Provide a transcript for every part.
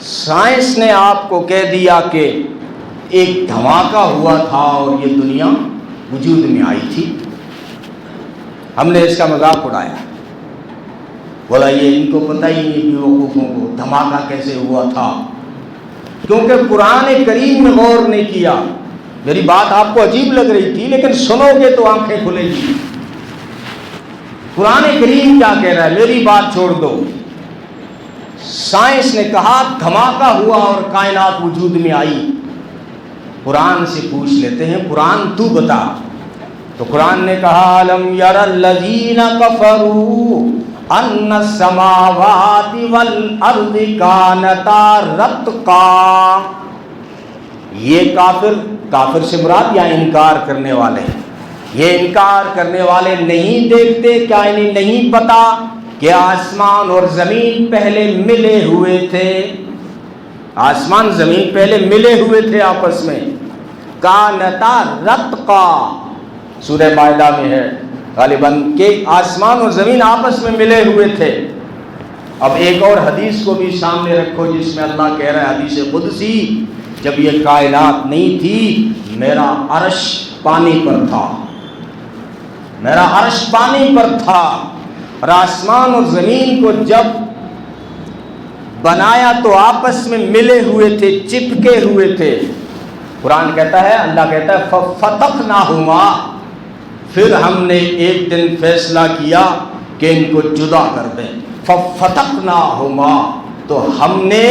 Science نے آپ کو کہہ دیا کہ ایک دھماکہ ہوا تھا اور یہ دنیا وجود میں آئی تھی، ہم نے اس کا مذاق اڑایا، بولا یہ ان کو پتہ ہی نہیں بیوقوفوں کو دھماکہ کیسے ہوا تھا، کیونکہ قرآن کریم میں غور نہیں کیا۔ میری بات آپ کو عجیب لگ رہی تھی، لیکن سنو گے تو آنکھیں کھلے گی۔ قرآن کریم کیا کہہ رہا ہے؟ میری بات چھوڑ دو، سائنس نے کہا دھماکہ ہوا اور کائنات وجود میں آئی۔ قرآن سے پوچھ لیتے ہیں، قرآن تو بتا۔ تو قرآن نے کہا الم یر الذین کفروا ان السماوات والارض کانتا رتقا۔ یہ کافر سے مراد یا انکار کرنے والے، یہ انکار کرنے والے نہیں دیکھتے، کیا انہیں نہیں پتا کہ آسمان اور زمین پہلے ملے ہوئے تھے؟ آسمان زمین پہلے ملے ہوئے تھے آپس میں، کانتا رتقا، سورہ مائدہ میں ہے غالباً کہ آسمان اور زمین آپس میں ملے ہوئے تھے۔ اب ایک اور حدیث کو بھی سامنے رکھو جس میں اللہ کہہ رہا ہے، حدیث قدسی، جب یہ کائنات نہیں تھی میرا عرش پانی پر تھا، میرا عرش پانی پر تھا، اور آسمان اور زمین کو جب بنایا تو آپس میں ملے ہوئے تھے، چپکے ہوئے تھے۔ قرآن کہتا ہے، اللہ کہتا ہے فَفَتَقْنَاهُمَا، پھر ہم نے ایک دن فیصلہ کیا کہ ان کو جدا کر دیں۔ فَفَتَقْنَاهُمَا، تو ہم نے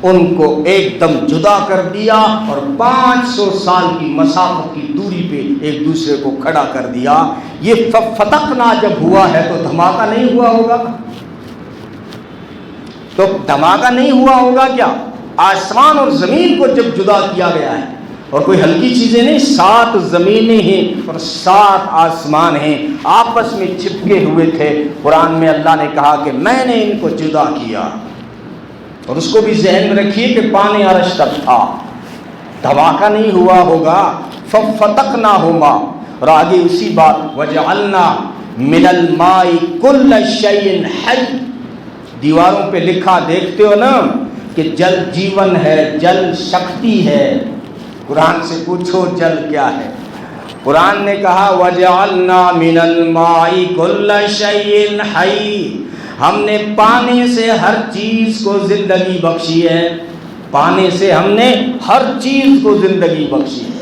ان کو ایک دم جدا کر دیا اور 500 سال کی مسافت کی دوری پہ ایک دوسرے کو کھڑا کر دیا۔ یہ فتقنا جب ہوا ہے تو دھماکہ نہیں ہوا ہوگا؟ تو دھماکہ نہیں ہوا ہوگا کیا؟ آسمان اور زمین کو جب جدا کیا گیا ہے، اور کوئی ہلکی چیزیں نہیں، 7 زمینیں ہیں اور 7 آسمان ہیں، آپس میں چپکے ہوئے تھے۔ قرآن میں اللہ نے کہا کہ میں نے ان کو جدا کیا، اور اس کو بھی ذہن میں رکھیے کہ پانی عرش تک تھا، دھماکہ نہیں ہوا ہوگا۔ فَفَتَقْنَاهُمَا، اور آگے اسی بات وَجَعَلْنَا مِنَ الْمَاءِ كُلَّ شَيْءٍ حَيٍّ، دیواروں پہ لکھا دیکھتے ہو نا کہ جل جیون ہے، جل شکتی ہے۔ قرآن سے پوچھو جل کیا ہے؟ قرآن نے کہا وَجَعَلْنَا مِنَ الْمَاءِ كُلَّ شَيْءٍ حَيٍّ، ہم نے پانی سے ہر چیز کو زندگی بخشی ہے، پانی سے ہم نے ہر چیز کو زندگی بخشی ہے۔